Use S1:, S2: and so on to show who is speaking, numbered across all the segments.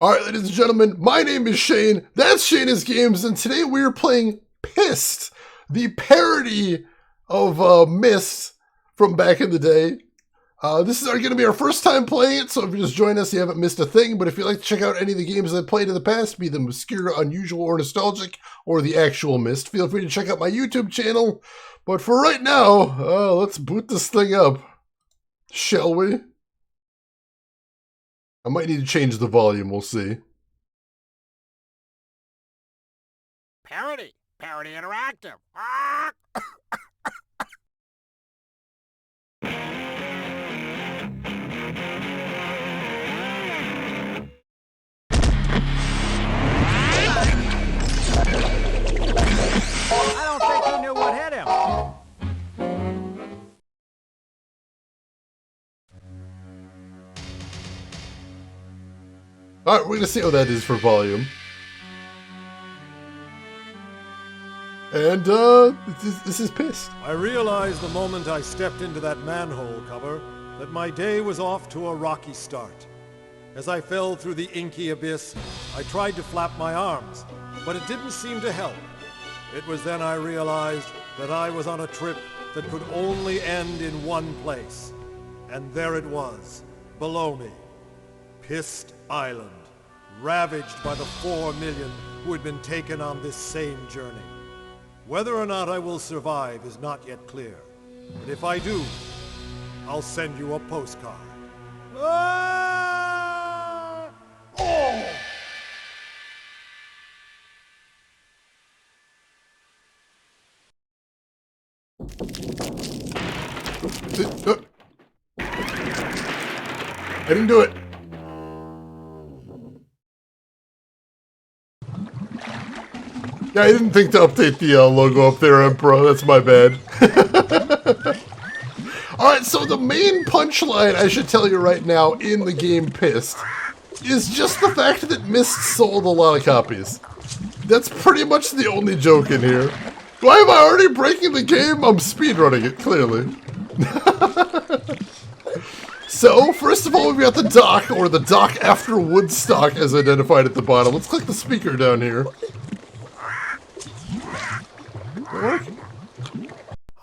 S1: Alright, ladies and gentlemen, my name is Shane, that's Shane's Games, and today we're playing Pyst, the parody of Myst from back in the day. This is going to be our first time playing it, so if you just join us, you haven't missed a thing, but if you'd like to check out any of the games I've played in the past, be them obscure, unusual, or nostalgic, or the actual Myst, feel free to check out my YouTube channel. But for right now, let's boot this thing up, shall we? I might need to change the volume, we'll see.
S2: Parody Interactive. I don't think he knew what hit him.
S1: Alright, we're going to see how that is for volume. And, this is Pyst.
S3: I realized the moment I stepped into that manhole cover that my day was off to a rocky start. As I fell through the inky abyss, I tried to flap my arms, but it didn't seem to help. It was then I realized that I was on a trip that could only end in one place. And there it was, below me. Pyst Island, ravaged by the 4 million who had been taken on this same journey. Whether or not I will survive is not yet clear, but if I do, I'll send you a postcard. Ah! Oh!
S1: I didn't do it. Yeah, I didn't think to update the logo up there, Emperor. That's my bad. Alright, so the main punchline, I should tell you right now, in the game Pyst, is just the fact that Myst sold a lot of copies. That's pretty much the only joke in here. Why am I already breaking the game? I'm speedrunning it, clearly. So, first of all, we've got the dock, or the dock after Woodstock as identified at the bottom. Let's click the speaker down here.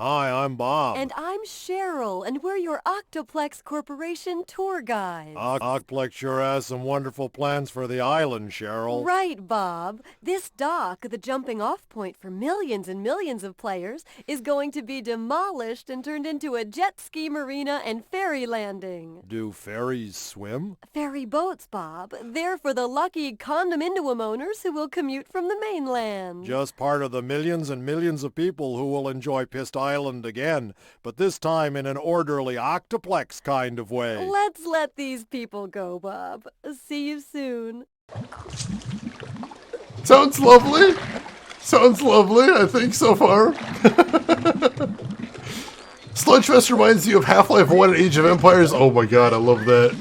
S3: Hi, I'm Bob.
S4: And I'm Cheryl, and we're your Octoplex Corporation tour guides.
S3: Octoplex sure has some wonderful plans for the island, Cheryl.
S4: Right, Bob. This dock, the jumping-off point for millions and millions of players, is going to be demolished and turned into a jet ski marina and ferry landing.
S3: Do ferries swim?
S4: Ferry boats, Bob. They're for the lucky condominium owners who will commute from the mainland.
S3: Just part of the millions and millions of people who will enjoy Pyst Island again, but this time in an orderly Octoplex kind of way.
S4: Let's let these people go, Bob. See you soon.
S1: Sounds lovely. Sounds lovely, I think, so far. Sludgefest reminds you of Half-Life 1 and Age of Empires. Oh my god, I love that.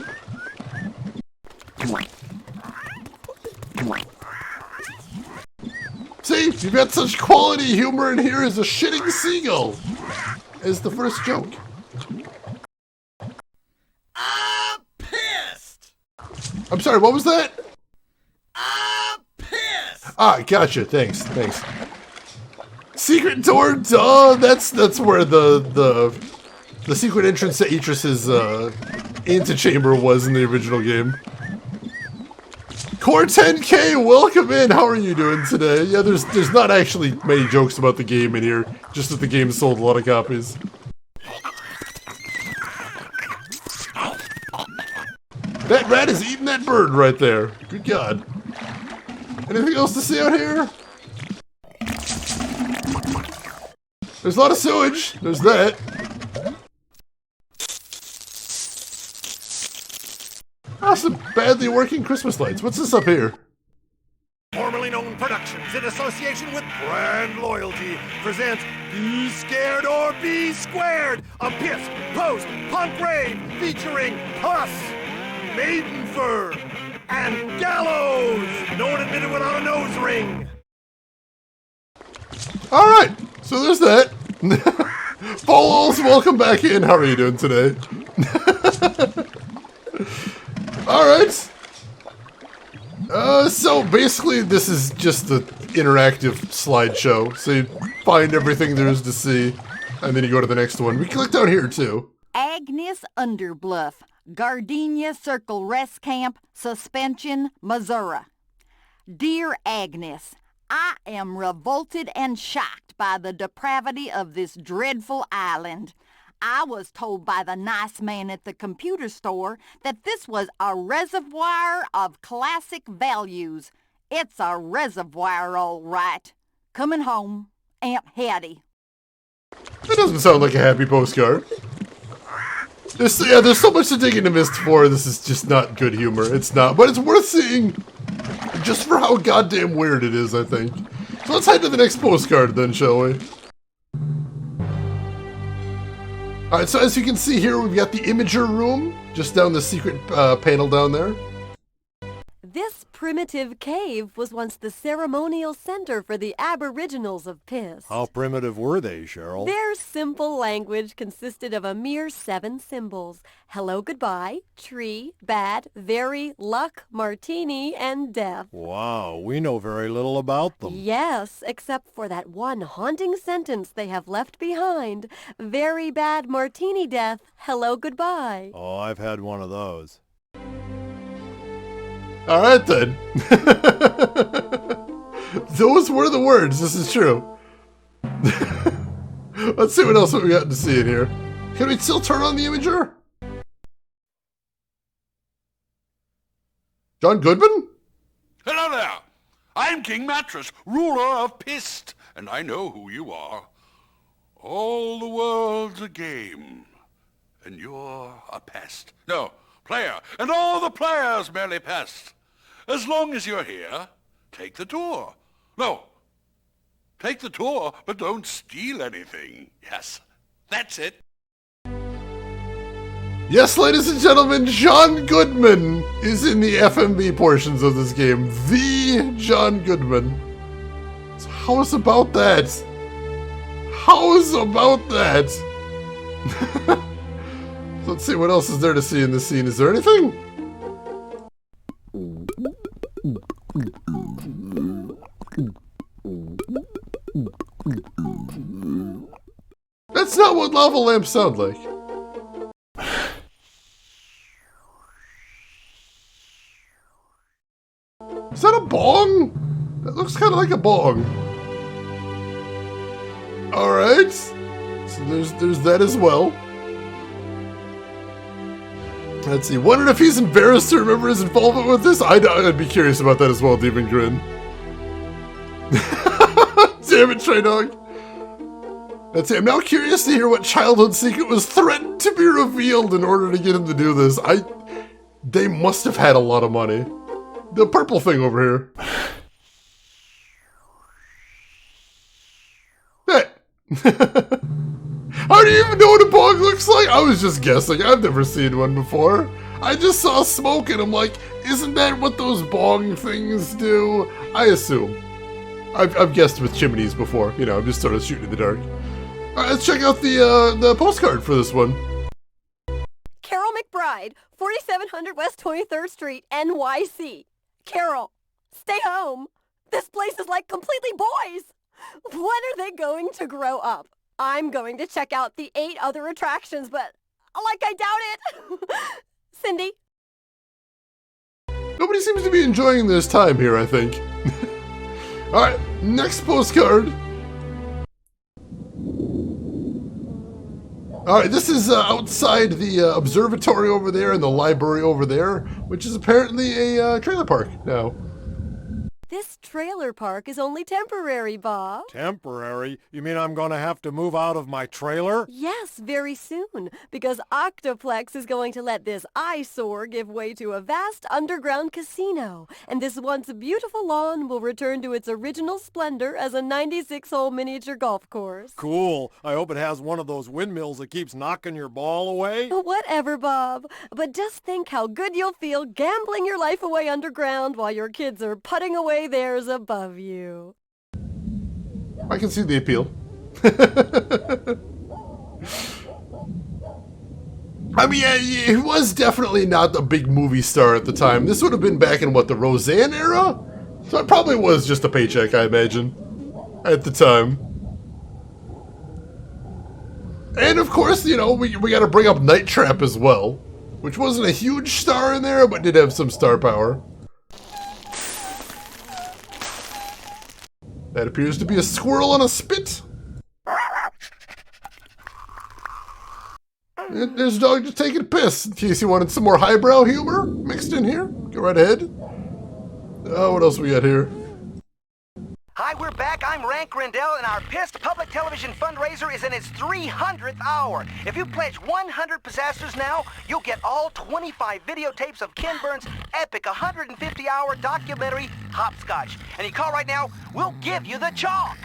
S1: See, you've got such quality humor in here as a shitting seagull. As the first joke.
S2: Pyst!
S1: I'm sorry, what was that?
S2: Pyst!
S1: Ah, gotcha. Thanks. Secret door, duh. That's where the secret entrance to Atris's antechamber was in the original game. Core 10K, welcome in. How are you doing today? Yeah, there's not actually many jokes about the game in here, just that the game sold a lot of copies. That rat is eating that bird right there. Good God. Anything else to see out here? There's a lot of sewage. There's that. Ah, some badly working Christmas lights. What's this up here?
S3: Formerly known Productions, in association with Brand Loyalty, presents Be Scared or Be Squared, a Pyst post-punk rave featuring Puss, Maidenfur, and Gallows. No one admitted without a nose ring.
S1: Alright, so there's that. Folos, welcome back in. How are you doing today? Alright. So basically this is just the interactive slideshow. So you find everything there is to see, and then you go to the next one. We click down here too.
S5: Agnes Underbluff, Gardenia Circle Rest Camp, Suspension, Missouri. Dear Agnes, I am revolted and shocked by the depravity of this dreadful island. I was told by the nice man at the computer store that this was a reservoir of classic values. It's a reservoir, all right. Coming home, Aunt Hattie.
S1: That doesn't sound like a happy postcard. There's so much to dig into Myst for. This is just not good humor. It's not, but it's worth seeing just for how goddamn weird it is, I think. So let's head to the next postcard then, shall we? Alright, so as you can see here, we've got the Imager Room, just down the secret panel down there.
S4: This primitive cave was once the ceremonial center for the Aboriginals of Pyst.
S3: How primitive were they, Cheryl?
S4: Their simple language consisted of a mere 7 symbols: hello, goodbye, tree, bad, very, luck, martini, and death.
S3: Wow, we know very little about them.
S4: Yes, except for that one haunting sentence they have left behind. Very bad martini death, hello, goodbye.
S3: Oh, I've had one of those.
S1: Alright then. Those were the words, this is true. Let's see what else we got to see in here. Can we still turn on the Imager? John Goodman?
S6: Hello there! I'm King Mattress, ruler of Pyst, and I know who you are. All the world's a game, and you're a pest. No, player, and all the players merely pests. As long as you're here, take the tour. No, take the tour, but don't steal anything. Yes, that's it.
S1: Yes, ladies and gentlemen, John Goodman is in the FMV portions of this game. The John Goodman. So how's about that? How's about that? Let's see, what else is there to see in this scene? Is there anything? That's not what lava lamps sound like. Is that a bong? That looks kind of like a bong. Alright. So there's that as well. Let's see. Wondered if he's embarrassed to remember his involvement with this? I'd be curious about that as well, Demon Grin. Damn it, Trey Dog. Let's see. I'm now curious to hear what childhood secret was threatened to be revealed in order to get him to do this. They must have had a lot of money. The purple thing over here. Hey. How do you even know what a bong looks like? I was just guessing. I've never seen one before. I just saw smoke and I'm like, isn't that what those bong things do? I assume. I've guessed with chimneys before. You know, I'm just sort of shooting in the dark. Alright, let's check out the postcard for this one.
S4: Carol McBride, 4700 West 23rd Street, NYC. Carol, stay home. This place is like completely boys. When are they going to grow up? I'm going to check out the 8 other attractions, but like I doubt it. Cindy?
S1: Nobody seems to be enjoying this time here, I think. Alright, next postcard. Alright, this is outside the observatory over there and the library over there, which is apparently a trailer park now.
S4: This trailer park is only temporary, Bob.
S3: Temporary? You mean I'm gonna have to move out of my trailer?
S4: Yes, very soon, because Octoplex is going to let this eyesore give way to a vast underground casino, and this once beautiful lawn will return to its original splendor as a 96-hole miniature golf course.
S3: Cool. I hope it has one of those windmills that keeps knocking your ball away.
S4: Whatever, Bob. But just think how good you'll feel gambling your life away underground while your kids are putting away theirs above you.
S1: I can see the appeal. I mean, yeah, he was definitely not a big movie star at the time. This would have been back in, what, the Roseanne era? So it probably was just a paycheck, I imagine, at the time. And of course, you know, we got to bring up Night Trap as well, which wasn't a huge star in there, but did have some star power. That appears to be a squirrel on a spit. And there's a dog just taking a piss, in case you wanted some more highbrow humor mixed in here. Go right ahead. What else we got here?
S7: Hi, we're back. I'm Rank Grindell, and our Pyst public television fundraiser is in its 300th hour. If you pledge 100 piastres now, you'll get all 25 videotapes of Ken Burns' epic 150-hour documentary, Hopscotch. And you call right now, we'll give you the chalk.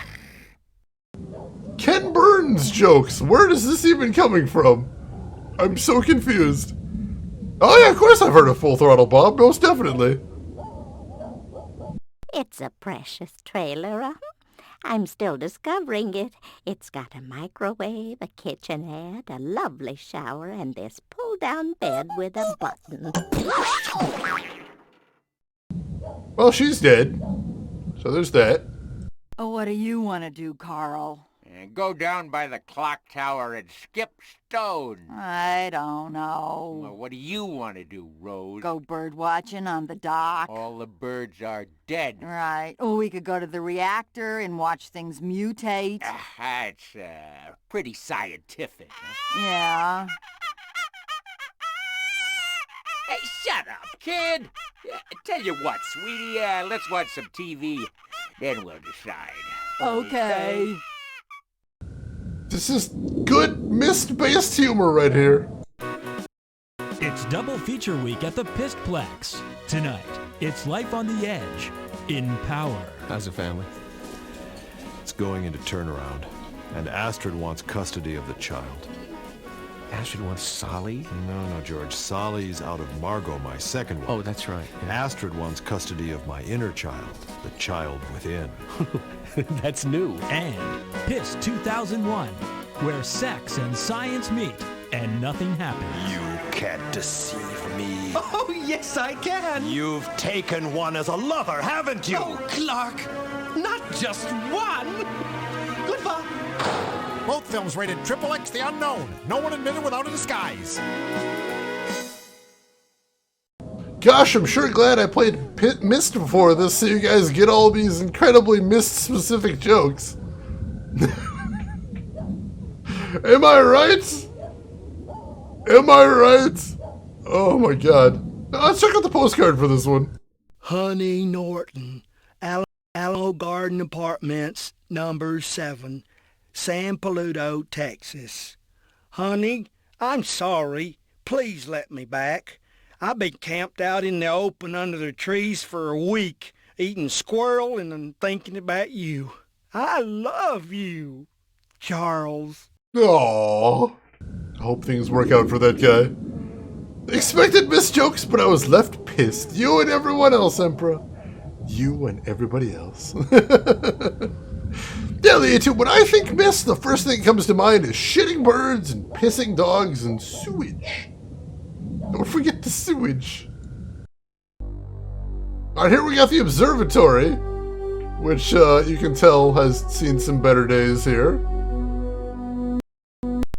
S1: Ken Burns jokes. Where is this even coming from? I'm so confused. Oh yeah, of course I've heard of Full Throttle Bob, most definitely.
S8: It's a precious trailer, I'm still discovering it. It's got a microwave, a kitchenette, a lovely shower, and this pull-down bed with a button.
S1: Well, she's dead. So there's that.
S5: Oh, what do you want to do, Carl?
S2: And go down by the clock tower and skip stone.
S5: I don't
S2: Well,
S5: know.
S2: what do you want to do, Rose?
S5: Go bird watching on the dock.
S2: All the birds are dead.
S5: Right. Oh, we could go to the reactor and watch things mutate.
S2: That's pretty scientific. Huh?
S5: Yeah.
S2: Hey, shut up, kid. Tell you what, sweetie, let's watch some TV, then we'll decide.
S5: Okay.
S1: This is good Myst-based humor right here.
S9: It's double feature week at the Pystplex. Tonight, it's Life on the Edge in Power.
S10: How's the family? It's going into turnaround, and Astrid wants custody of the child.
S11: Astrid wants Solly?
S10: No, George. Solly's out of Margot, my second one.
S11: Oh, that's right. Yeah.
S10: Astrid wants custody of my inner child, the child within.
S11: That's new.
S9: And Pyst 2001, where sex and science meet and nothing happens.
S12: You can't deceive me.
S11: Oh, yes, I can.
S12: You've taken one as a lover, haven't you?
S11: Oh, Clark, not just one. Goodbye.
S13: Both films rated XXX The Unknown. No one admitted without a disguise.
S1: Gosh, I'm sure glad I played Myst before this so you guys get all these incredibly Myst-specific jokes. Am I right? Am I right? Oh my god. Let's check out the postcard for this one.
S14: Honey Norton, Alamo Garden Apartments, number 7, San Paludo, Texas. Honey, I'm sorry. Please let me back. I've been camped out in the open under the trees for a week, eating squirrel and thinking about you. I love you, Charles.
S1: Aww. I hope things work out for that guy. Expected Myst jokes, but I was left pissed. You and everyone else, Emperor. You and everybody else. Yeah, the YouTube, when I think Myst, the first thing that comes to mind is shitting birds and pissing dogs and sewage. Don't forget the sewage. Alright, here we got the observatory, which you can tell has seen some better days here.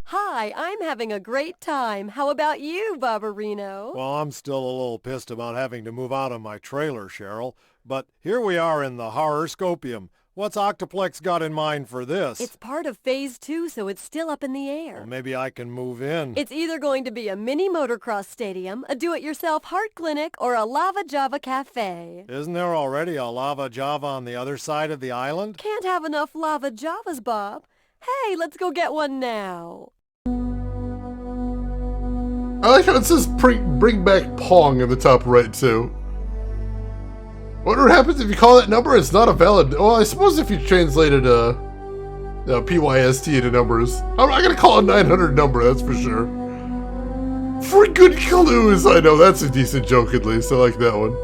S4: Hi, I'm having a great time. How about you, Barbarino?
S3: Well, I'm still a little pissed about having to move out of my trailer, Cheryl, but here we are in the horoscopium. What's Octoplex got in mind for this?
S4: It's part of Phase 2, so it's still up in the air.
S3: Well, maybe I can move in.
S4: It's either going to be a mini motocross stadium, a do-it-yourself heart clinic, or a Lava Java cafe.
S3: Isn't there already a Lava Java on the other side of the island?
S4: Can't have enough Lava Javas, Bob. Hey, let's go get one now.
S1: I like how it says bring back Pong in the top right, too. Wonder what happens if you call that number, it's not a valid... Well, I suppose if you translated PYST into numbers. I'm not going to call a 900 number, that's for sure. For good clues, I know, that's a decent joke at least, I like that one.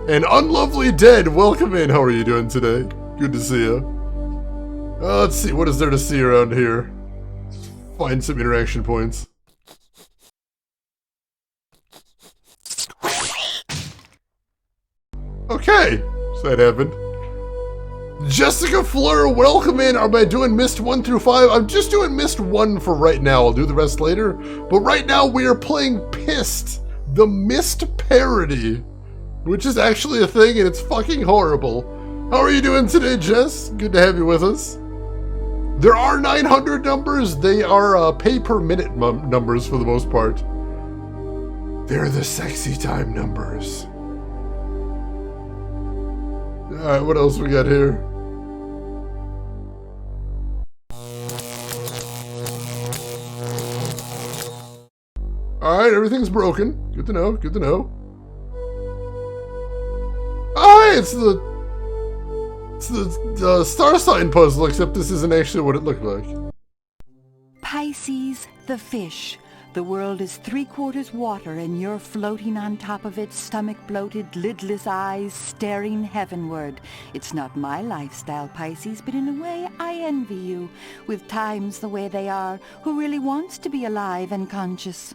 S1: And Unlovely Dead, welcome in, how are you doing today? Good to see you. Let's see, what is there to see around here? Find some interaction points. Okay, so that happened. Jessica Fleur, welcome in. Am I doing Mist 1 through 5? I'm just doing Mist 1 for right now. I'll do the rest later. But right now we are playing Pyst, the Mist parody, which is actually a thing and it's fucking horrible. How are you doing today, Jess? Good to have you with us. There are 900 numbers. They are pay per minute numbers for the most part. They're the sexy time numbers. Alright, what else we got here? Alright, everything's broken. Good to know, good to know. Oh, hey, it's the star sign puzzle, except this isn't actually what it looked like.
S5: Pisces, the fish. The world is 3/4 water and you're floating on top of it, stomach bloated, lidless eyes, staring heavenward. It's not my lifestyle, Pisces, but in a way I envy you. With times the way they are, who really wants to be alive and conscious?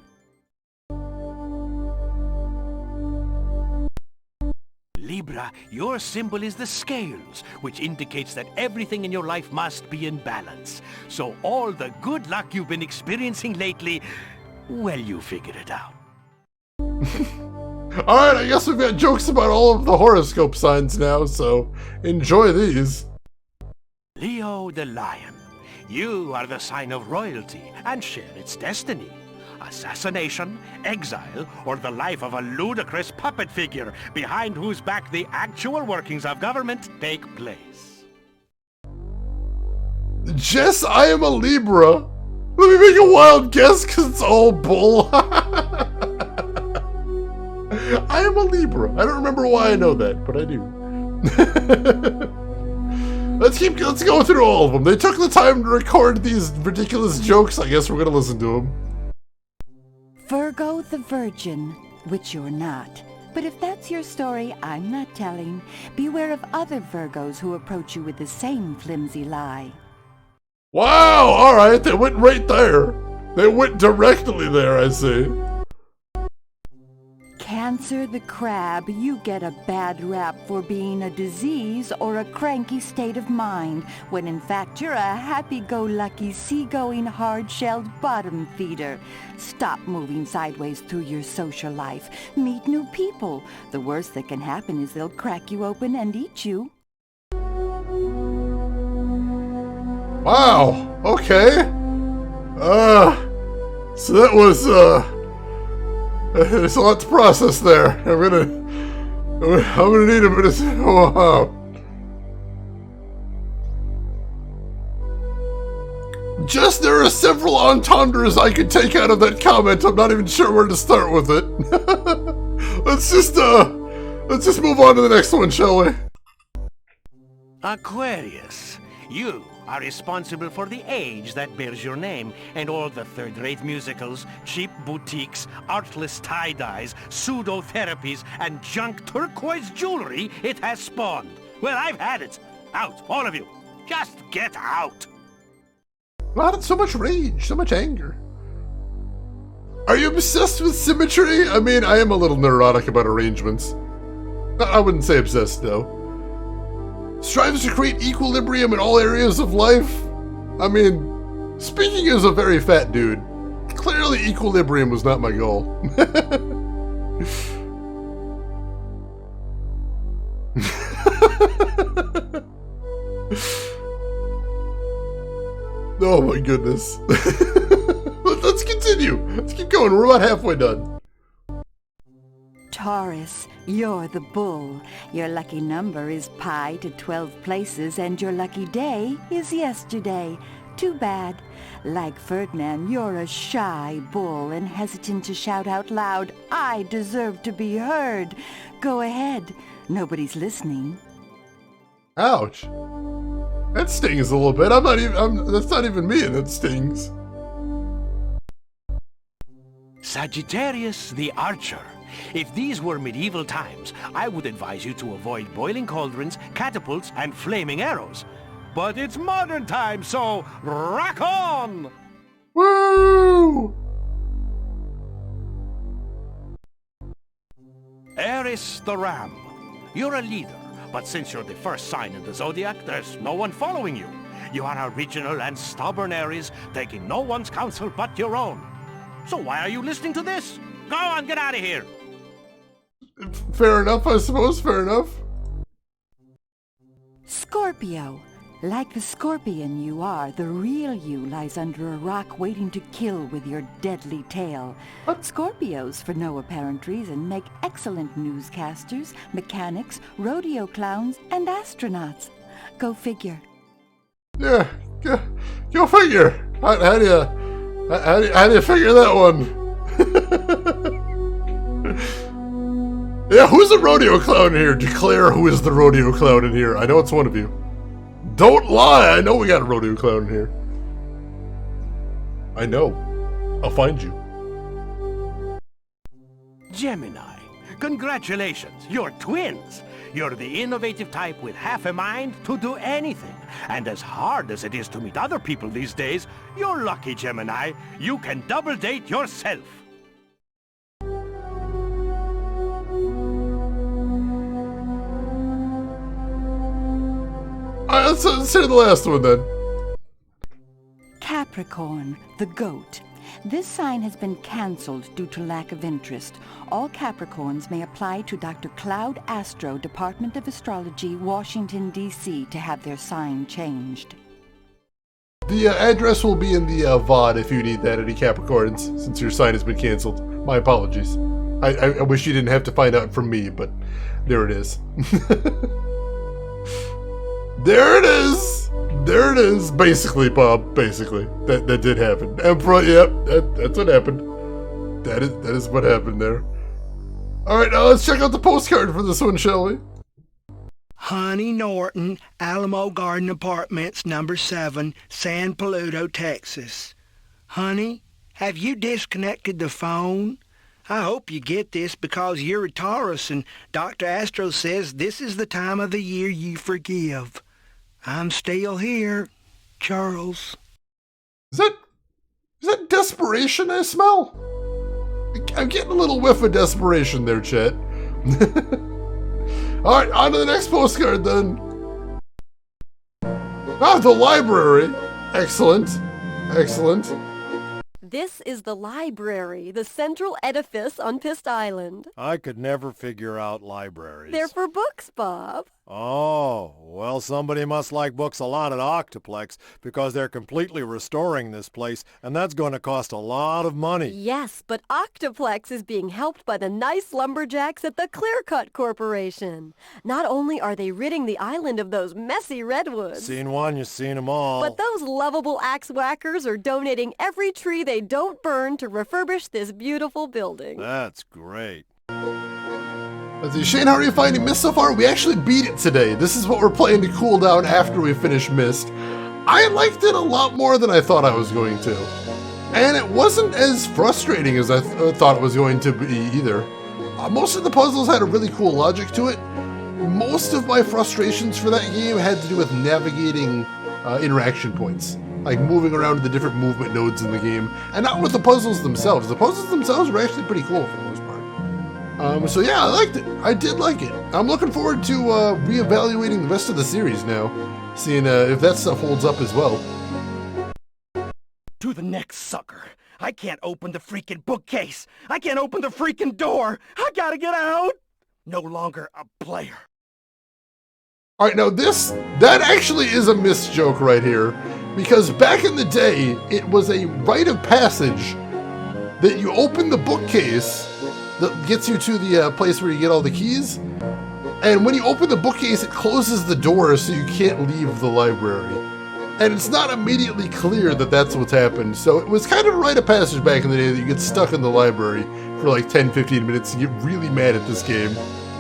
S15: Libra, your symbol is the scales, which indicates that everything in your life must be in balance. So all the good luck you've been experiencing lately, well, you figured it out.
S1: Alright, I guess we've got jokes about all of the horoscope signs now, so enjoy these.
S15: Leo the Lion, you are the sign of royalty and share its destiny. Assassination, exile, or the life of a ludicrous puppet figure behind whose back the actual workings of government take place.
S1: Jess, I am a Libra. Let me make a wild guess, because it's all bull. I am a Libra. I don't remember why I know that, but I do. Let's go through all of them. They took the time to record these ridiculous jokes. I guess we're going to listen to them.
S5: Virgo the Virgin, which you're not. But if that's your story, I'm not telling. Beware of other Virgos who approach you with the same flimsy lie.
S1: Wow, alright, they went right there. They went directly there, I see.
S5: Cancer the Crab, you get a bad rap for being a disease or a cranky state of mind, when in fact you're a happy-go-lucky, seagoing, hard-shelled bottom feeder. Stop moving sideways through your social life. Meet new people. The worst that can happen is they'll crack you open and eat you.
S1: Wow, okay. So that was, there's a lot to process there. I'm gonna need a bit of, wow. Just there are several entendres I could take out of that comment. I'm not even sure where to start with it. Let's just move on to the next one, shall we?
S15: Aquarius, you are responsible for the age that bears your name and all the third-rate musicals, cheap boutiques, artless tie-dyes, pseudo-therapies, and junk turquoise jewelry it has spawned. Well, I've had it. Out, all of you. Just get out.
S1: Not so much rage, so much anger. Are you obsessed with symmetry? I mean, I am a little neurotic about arrangements. I wouldn't say obsessed, though. Strives to create equilibrium in all areas of life. I mean, speaking as a very fat dude, clearly equilibrium was not my goal. Oh my goodness. Let's continue. Let's keep going. We're about halfway done.
S5: Taurus, you're the bull. Your lucky number is pi to 12 places, and your lucky day is yesterday. Too bad. Like Ferdinand, you're a shy bull and hesitant to shout out loud, "I deserve to be heard." Go ahead. Nobody's listening.
S1: Ouch. That stings a little bit. That's not even me, and it stings.
S15: Sagittarius the Archer. If these were medieval times, I would advise you to avoid boiling cauldrons, catapults, and flaming arrows. But it's modern times, so rock on!
S1: Woo!
S15: Aries the Ram. You're a leader, but since you're the first sign in the zodiac, there's no one following you. You are original and stubborn Aries, taking no one's counsel but your own. So why are you listening to this? Go on, get out of here!
S1: Fair enough, I suppose, fair enough.
S5: Scorpio. Like the scorpion you are, the real you lies under a rock waiting to kill with your deadly tail. Scorpios, for no apparent reason, make excellent newscasters, mechanics, rodeo clowns, and astronauts. Go figure.
S1: Yeah, go figure. How do you figure that one? Yeah, who's the rodeo clown here? Declare who is the rodeo clown in here. I know it's one of you. Don't lie! I know we got a rodeo clown in here. I know. I'll find you.
S15: Gemini, congratulations, you're twins. You're the innovative type with half a mind to do anything. And as hard as it is to meet other people these days, you're lucky, Gemini. You can double date yourself.
S1: Let's say the last one then.
S5: Capricorn, the goat. This sign has been cancelled due to lack of interest. All Capricorns may apply to Dr. Cloud Astro, Department of Astrology, Washington, D.C. to have their sign changed.
S1: The address will be in the VOD if you need that, any Capricorns, since your sign has been canceled. My apologies. I wish you didn't have to find out from me, but there it is. There it is! There it is! Basically, Bob, basically. That did happen. Emperor, yep, that's what happened. That is what happened there. Alright, now let's check out the postcard for this one, shall we?
S14: Honey Norton, Alamo Garden Apartments, number 7, San Pedro, Texas. Honey, have you disconnected the phone? I hope you get this because you're a Taurus and Dr. Astro says this is the time of the year you forgive. I'm still here, Charles.
S1: Is that desperation I smell? I'm getting a little whiff of desperation there, Chet. Alright, on to the next postcard then. Ah, the library. Excellent. Excellent.
S4: This is the library, the central edifice on Pyst Island.
S3: I could never figure out libraries.
S4: They're for books, Bob.
S3: Oh, well, somebody must like books a lot at Octoplex because they're completely restoring this place, and that's going to cost a lot of money.
S4: Yes, but Octoplex is being helped by the nice lumberjacks at the Clearcut Corporation. Not only are they ridding the island of those messy redwoods.
S3: Seen one, you've seen them all.
S4: But those lovable axe whackers are donating every tree they don't burn to refurbish this beautiful building.
S3: That's great.
S1: Let's see, Shane, how are you finding Myst so far? We actually beat it today. This is what we're playing to cool down after we finish Myst. I liked it a lot more than I thought I was going to. And it wasn't as frustrating as I thought it was going to be either. Most of the puzzles had a really cool logic to it. Most of my frustrations for that game had to do with navigating interaction points. Like moving around to the different movement nodes in the game. And not with the puzzles themselves. The puzzles themselves were actually pretty cool for the most part. So yeah, I liked it. I did like it. I'm looking forward to reevaluating the rest of the series now. Seeing if that stuff holds up as well.
S15: To the next sucker. I can't open the freaking bookcase. I can't open the freaking door. I gotta get out. No longer a player.
S1: Alright, now that actually is a Myst joke right here. Because back in the day, it was a rite of passage that you open the bookcase that gets you to the place where you get all the keys. And when you open the bookcase, it closes the door so you can't leave the library. And it's not immediately clear that that's what's happened. So it was kind of a rite of passage back in the day that you get stuck in the library for like 10-15 minutes and get really mad at this game.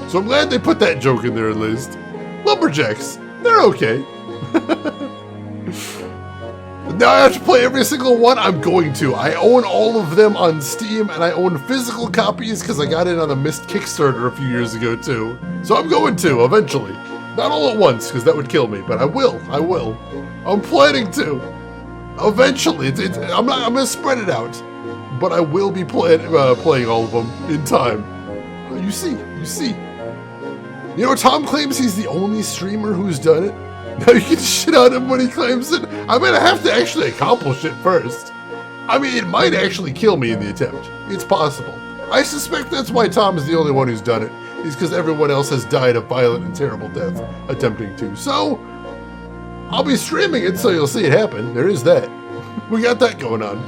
S1: So I'm glad they put that joke in there at least. Lumberjacks, they're okay. Now I have to play every single one? I'm going to. I own all of them on Steam, and I own physical copies because I got in on the Myst Kickstarter a few years ago too. So I'm going to, eventually. Not all at once, because that would kill me, but I will. I'm planning to. Eventually. I'm going to spread it out. But I will be playing all of them in time. You see. You know, Tom claims he's the only streamer who's done it. Now you can shit on him when he claims it. I'm gonna have to actually accomplish it first. I mean, it might actually kill me in the attempt. It's possible. I suspect that's why Tom is the only one who's done it. Is because everyone else has died a violent and terrible death attempting to. So, I'll be streaming it so you'll see it happen. There is that. We got that going on.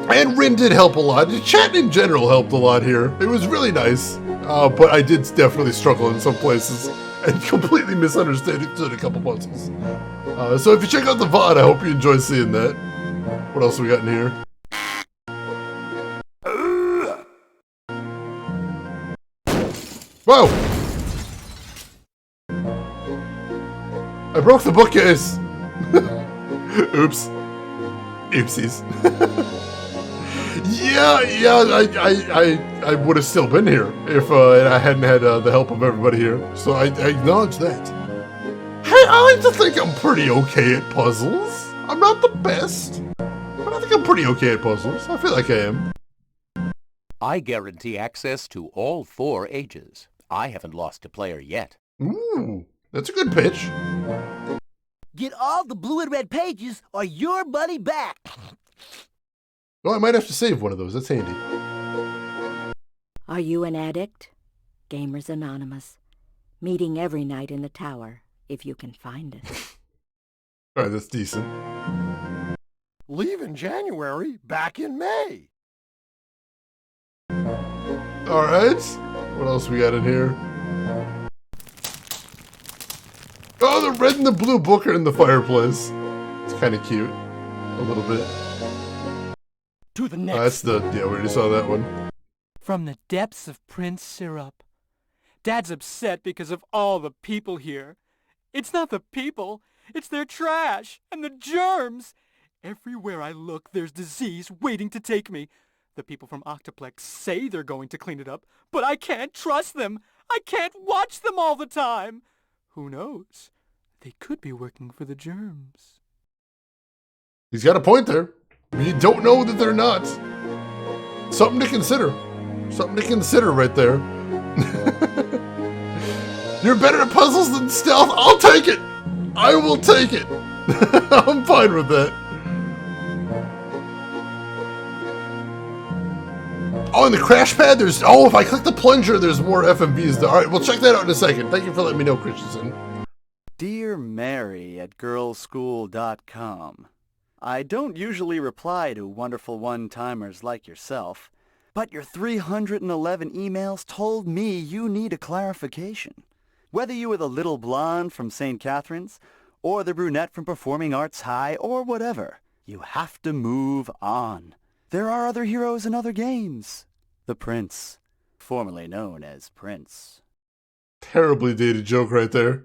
S1: And Rin did help a lot. The chat in general helped a lot here. It was really nice. But I did definitely struggle in some places and completely misunderstood a couple puzzles. So if you check out the VOD, I hope you enjoy seeing that. What else we got in here? Whoa! I broke the bookcase! Oops. Oopsies. I would have still been here if I hadn't had the help of everybody here. So I acknowledge that. Hey, I like to think I'm pretty okay at puzzles. I'm not the best, but I think I'm pretty okay at puzzles. I feel like I am.
S16: I guarantee access to all 4 ages. I haven't lost a player yet.
S1: Ooh, that's a good pitch.
S17: Get all the blue and red pages or your money back.
S1: Oh, I might have to save one of those. That's handy.
S8: Are you an addict? Gamers Anonymous. Meeting every night in the tower, if you can find it.
S1: Alright, that's decent.
S13: Leave in January, back in May.
S1: Alright. What else we got in here? Oh, the red and the blue book are in the fireplace. It's kind of cute. A little bit.
S18: To the next.
S1: That's the... Yeah, we already saw that one.
S18: From the depths of Prince Syrup. Dad's upset because of all the people here. It's not the people. It's their trash and the germs. Everywhere I look, there's disease waiting to take me. The people from Octoplex say they're going to clean it up, but I can't trust them. I can't watch them all the time. Who knows? They could be working for the germs.
S1: He's got a point there. You don't know that they're not. Something to consider. Something to consider right there. You're better at puzzles than stealth? I'll take it! I will take it! I'm fine with that. Oh, and the crash pad, there's... Oh, if I click the plunger, there's more FMVs there. Alright, we'll check that out in a second. Thank you for letting me know, Christensen.
S19: Dear Mary at girlschool.com. I don't usually reply to wonderful one-timers like yourself, but your 311 emails told me you need a clarification. Whether you were the little blonde from St. Catherine's, or the brunette from Performing Arts High, or whatever, you have to move on. There are other heroes in other games. The Prince, formerly known as Prince.
S1: Terribly dated joke right there.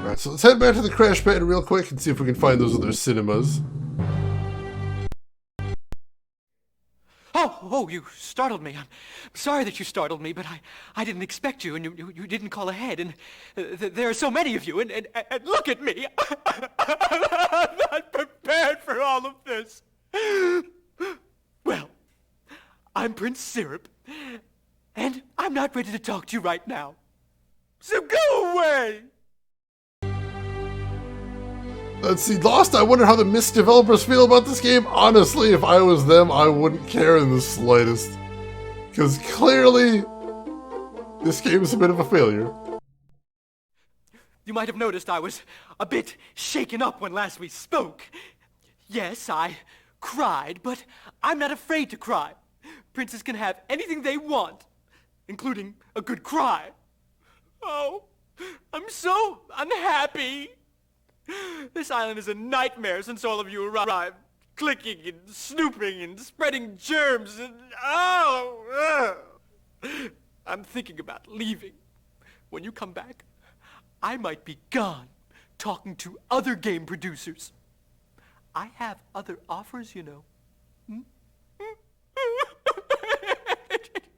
S1: Alright, so let's head back to the crash pad real quick and see if we can find those other cinemas.
S18: Oh, you startled me. I'm sorry that you startled me, but I didn't expect you, and you didn't call ahead, and there are so many of you, and look at me. I'm not prepared for all of this. Well, I'm Prince Syrup, and I'm not ready to talk to you right now. So go away!
S1: Let's see, Lost, I wonder how the Myst developers feel about this game. Honestly, if I was them, I wouldn't care in the slightest. Because clearly, this game is a bit of a failure.
S18: You might have noticed I was a bit shaken up when last we spoke. Yes, I cried, but I'm not afraid to cry. Princes can have anything they want, including a good cry. Oh, I'm so unhappy. This island is a nightmare since all of you arrived, clicking and snooping and spreading germs and I'm thinking about leaving. When you come back, I might be gone, talking to other game producers. I have other offers, you know.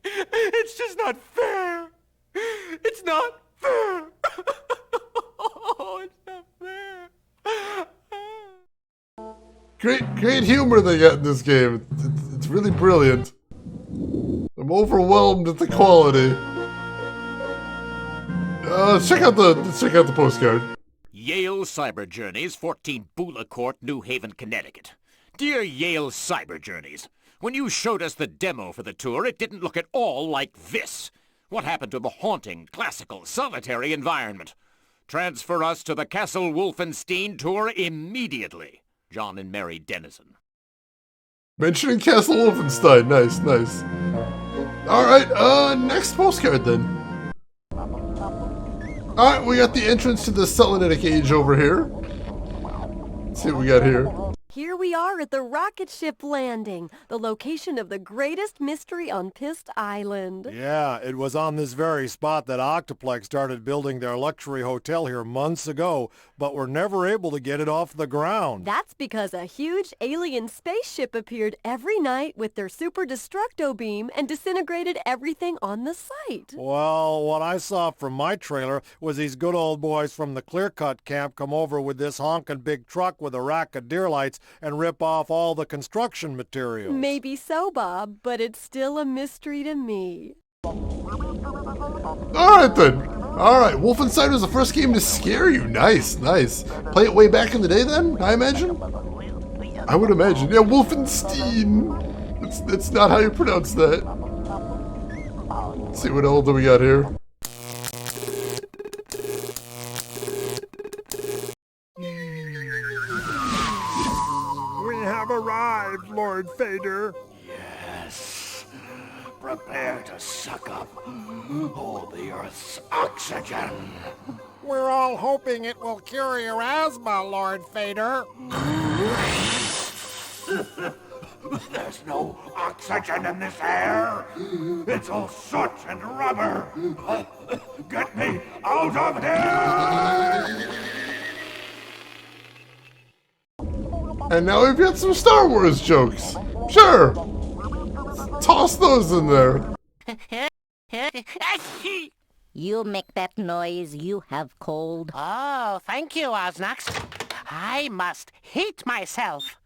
S18: It's just not fair. It's not fair. Oh, it's not fair.
S1: Great humor they got in this game. It's really brilliant. overwhelmed at the quality. Let's check out the postcard.
S2: Yale Cyber Journeys, 14 Beulah Court, New Haven, Connecticut. Dear Yale Cyber Journeys, when you showed us the demo for the tour, it didn't look at all like this. What happened to the haunting, classical, solitary environment? Transfer us to the Castle Wolfenstein tour immediately. John and Mary Dennison.
S1: Mentioning Castle Wolfenstein. Nice, nice. Alright, next postcard then. Alright, we got the entrance to the Selenitic Age over here. Let's see what we got here.
S4: Here we are at the rocket ship landing, the location of the greatest mystery on Pyst Island.
S3: Yeah, it was on this very spot that Octoplex started building their luxury hotel here months ago, but were never able to get it off the ground.
S4: That's because a huge alien spaceship appeared every night with their super destructo beam and disintegrated everything on the site.
S3: Well, what I saw from my trailer was these good old boys from the clear-cut camp come over with this honking big truck with a rack of deer lights and rip off all the construction materials.
S4: Maybe so, Bob, but it's still a mystery to me.
S1: Alright then. Alright, Wolfenstein was the first game to scare you. Nice, nice. Play it way back in the day then, I imagine? I would imagine. Yeah, Wolfenstein. That's not how you pronounce that. Let's see what else do we got here.
S12: Have arrived, Lord Fader.
S6: Yes. Prepare to suck up all the Earth's oxygen.
S13: We're all hoping it will cure your asthma, Lord Fader.
S6: There's no oxygen in this air. It's all soot and rubber. Get me out of here!
S1: And now we've got some Star Wars jokes. Sure. Toss those in there.
S8: You make that noise, you have cold.
S15: Oh, thank you, Osnox. I must heat myself.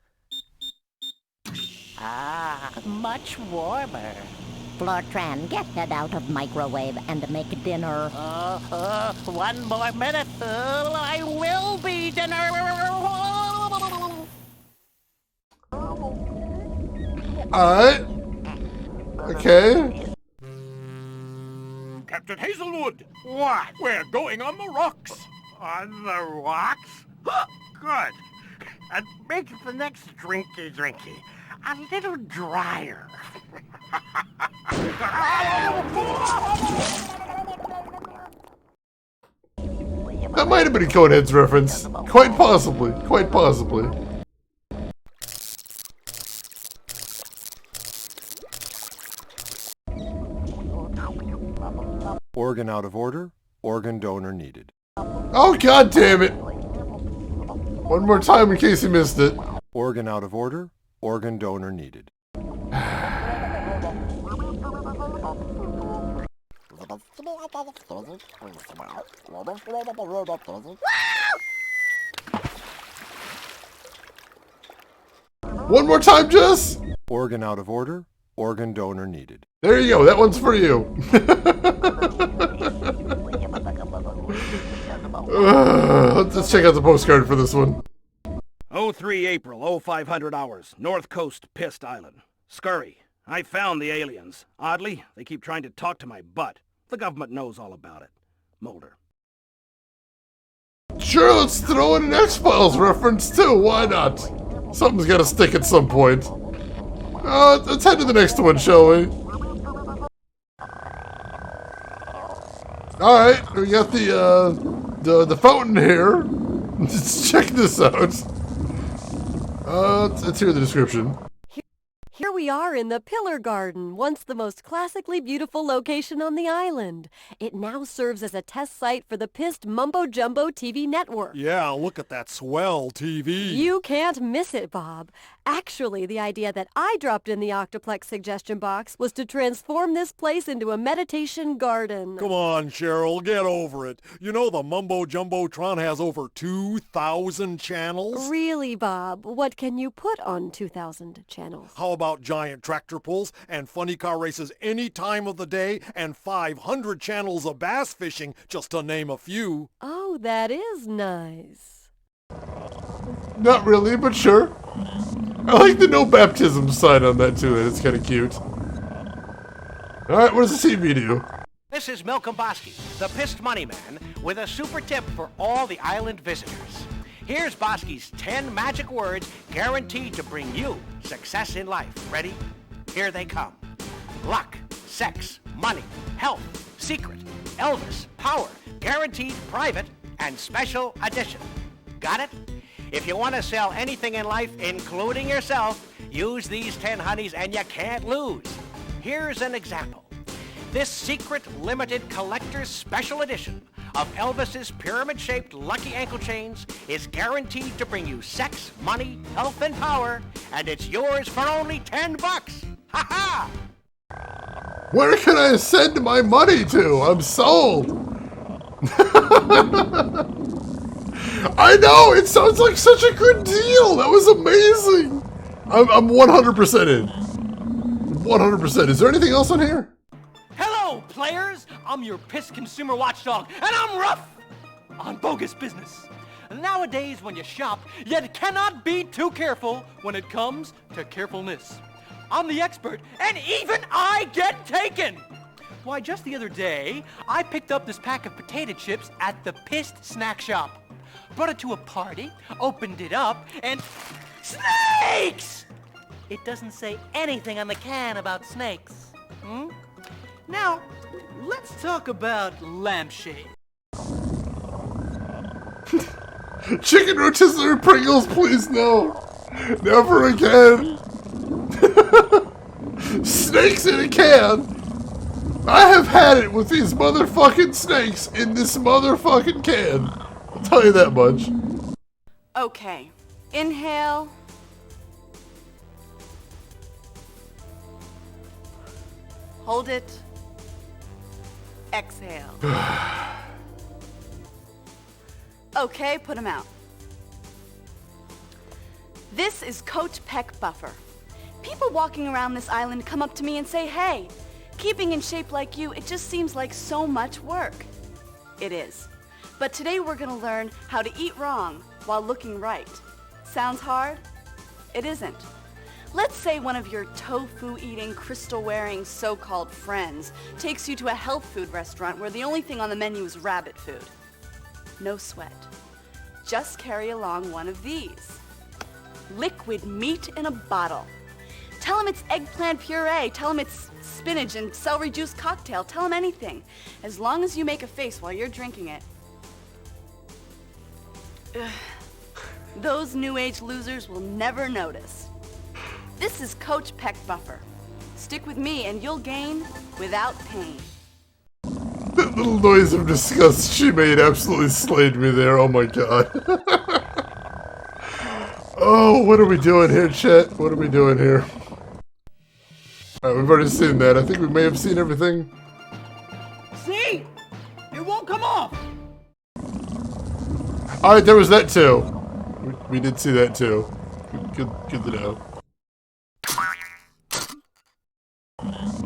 S15: Ah, much warmer.
S8: Flortran, get head out of microwave and make dinner.
S15: 1 more minute. I will be dinner.
S1: Alright. Okay.
S2: Captain Hazelwood! What? We're going on the rocks!
S15: On the rocks? Good. And make the next drinky a little drier.
S1: That might have been a Coneheads reference. Quite possibly. Quite possibly.
S10: Organ out of order. Organ donor needed.
S1: Oh, god damn it! One more time in case you missed it.
S10: Organ out of order. Organ donor needed.
S1: One more time, Jess!
S10: Organ out of order. Organ donor needed.
S1: There you go. That one's for you. Let's check out the postcard for this one.
S20: 03 April, 0500 hours, North Coast, Pyst Island. Scurry, I found the aliens. Oddly, they keep trying to talk to my butt. The government knows all about it. Mulder.
S1: Sure, let's throw in an X-Files reference too. Why not? Something's gotta stick at some point. Let's head to the next one, shall we? Alright, we got the fountain here. Let's check this out. Let's hear the description.
S4: Here we are in the Pillar Garden, once the most classically beautiful location on the island. It now serves as a test site for the Pyst Mumbo Jumbo TV network.
S3: Yeah, look at that swell TV.
S4: You can't miss it, Bob. Actually, the idea that I dropped in the Octoplex suggestion box was to transform this place into a meditation garden.
S3: Come on, Cheryl, get over it. You know the Mumbo Jumbotron has over 2,000 channels?
S4: Really, Bob? What can you put on 2,000 channels?
S3: How about giant giant tractor pulls and funny car races any time of the day and 500 channels of bass fishing, just to name a few.
S4: Oh, that is nice.
S1: Not really, but sure. I like the no baptism sign on that too. It's kind of cute. Alright, what does the CV do?
S15: This is Malcolm Bosky, the Pyst Money Man, with a super tip for all the island visitors. Here's Bosky's 10 magic words guaranteed to bring you success in life. Ready? Here they come. Luck, sex, money, health, secret, Elvis, power, guaranteed, private, and special edition. Got it? If you want to sell anything in life, including yourself, use these 10 honeys and you can't lose. Here's an example. This secret limited collector's special edition of Elvis's pyramid-shaped lucky ankle chains is guaranteed to bring you sex, money, health, and power, and it's yours for only $10. Ha-ha!
S1: Where can I send my money to? I'm sold. I know, it sounds like such a good deal. That was amazing. I'm 100% in. 100%. Is there anything else on here?
S18: Hello, players! I'm your Pyst consumer watchdog, and I'm rough on bogus business. Nowadays, when you shop, you cannot be too careful when it comes to carefulness. I'm the expert, and even I get taken! Why, just the other day, I picked up this pack of potato chips at the Pyst snack shop. Brought it to a party, opened it up, and... snakes! It doesn't say anything on the can about snakes. Now, let's talk about lampshade.
S1: Chicken rotisserie Pringles, please no. Never again. Snakes in a can. I have had it with these motherfucking snakes in this motherfucking can. I'll tell you that much.
S21: Okay. Inhale. Hold it. Exhale. Okay, put them out. This is Coach Peck Buffer. People walking around this island come up to me and say, hey, keeping in shape like you, it just seems like so much work. It is. But today we're going to learn how to eat wrong while looking right. Sounds hard? It isn't. Let's say one of your tofu-eating, crystal-wearing so-called friends takes you to a health food restaurant where the only thing on the menu is rabbit food. No sweat. Just carry along one of these. Liquid meat in a bottle. Tell them it's eggplant puree. Tell them it's spinach and celery juice cocktail. Tell them anything. As long as you make a face while you're drinking it. Ugh. Those new age losers will never notice. This is Coach Peck Buffer. Stick with me and you'll gain without pain.
S1: That little noise of disgust she made absolutely slayed me there. Oh my god. Oh, what are we doing here, chat? What are we doing here? Alright, we've already seen that. I think we may have seen everything.
S11: See? It won't come off!
S1: Alright, there was that too. We did see that too. Good to know.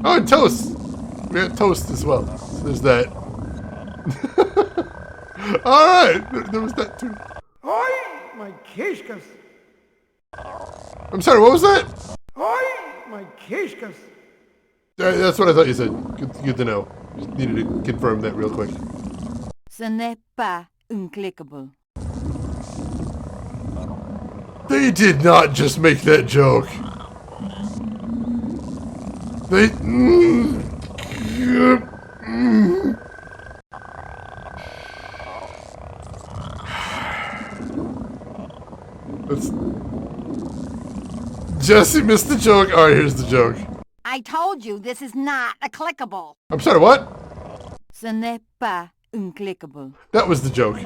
S1: Oh, and toast! We got toast as well. So there's that. Alright, there was that too.
S12: Oi, my kishkas.
S1: I'm sorry, what was that?
S12: Oi, my kishkas.
S1: That's what I thought you said. Good to know. Just needed to confirm that real quick.
S5: Ce n'est pas unclickable.
S1: They did not just make that joke. They... That's... Jesse missed the joke. Alright, here's the joke.
S5: I told you this is not a clickable.
S1: I'm sorry, what?
S5: Ce n'est pas unclickable.
S1: That was the joke.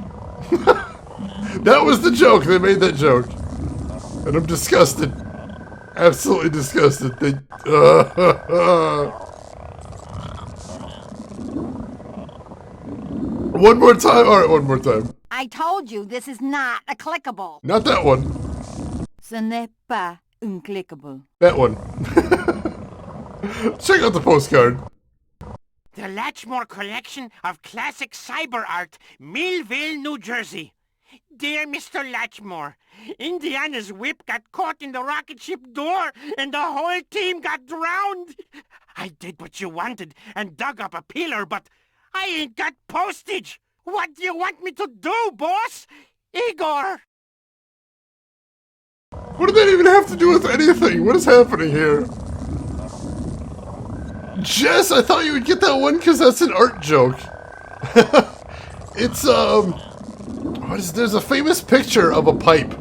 S1: That was the joke. They made that joke. And I'm disgusted. Absolutely disgusted. They... One more time? Alright, one more time.
S5: I told you this is not a clickable.
S1: Not that one.
S5: Ce n'est pas Unclickable.
S1: That one. Check out the postcard.
S15: The Latchmore Collection of Classic Cyber Art, Millville, New Jersey. Dear Mr. Latchmore, Indiana's whip got caught in the rocket ship door and the whole team got drowned. I did what you wanted and dug up a pillar, but I ain't got postage. What do you want me to do, boss? Igor!
S1: What did that even have to do with anything? What is happening here? Jess, I thought you would get that one because that's an art joke. It's, there's a famous picture of a pipe.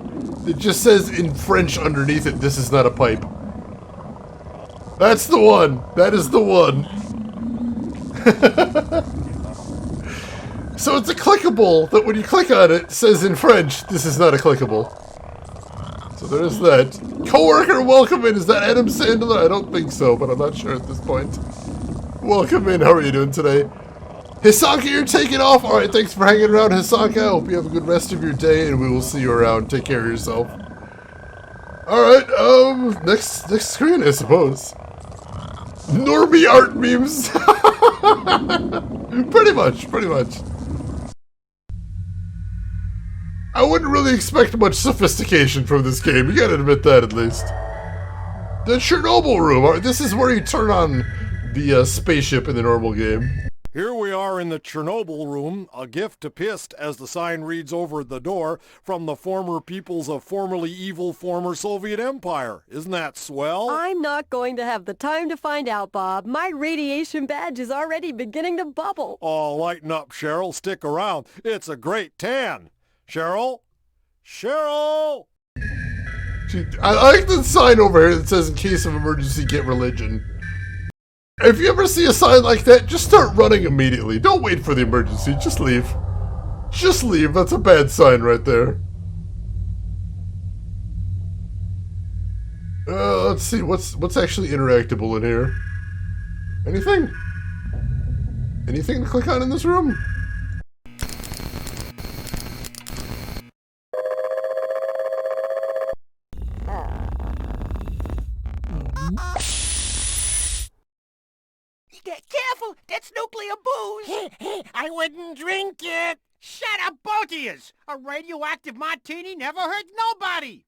S1: It just says in French underneath it, this is not a pipe. That's the one. That is the one. So it's a clickable that when you click on it, says in French, this is not a clickable. So there's that. Coworker, welcome in. Is that Adam Sandler? I don't think so, but I'm not sure at this point. Welcome in. How are you doing today? Hisanka, you're taking off. All right, thanks for hanging around, Hisanka. I hope you have a good rest of your day, and we will see you around. Take care of yourself. All right, next screen, I suppose. Normie art memes. Pretty much. I wouldn't really expect much sophistication from this game. You gotta admit that, at least. The Chernobyl Room. This is where you turn on the spaceship in the normal game.
S13: Here we are in the Chernobyl Room, a gift to Pyst, as the sign reads over the door, from the former peoples of formerly evil former Soviet Empire. Isn't that swell?
S4: I'm not going to have the time to find out, Bob. My radiation badge is already beginning to bubble.
S13: Oh, lighten up, Cheryl. Stick around. It's a great tan. Cheryl? Cheryl!
S1: I like the sign over here that says, in case of emergency, get religion. If you ever see a sign like that, just start running immediately. Don't wait for the emergency. Just leave. Just leave. That's a bad sign right there. Let's see. What's actually interactable in here? Anything? Anything to click on in this room?
S15: Careful! That's nuclear booze! I wouldn't drink it! Shut up, both of yous! A radioactive martini never hurt nobody!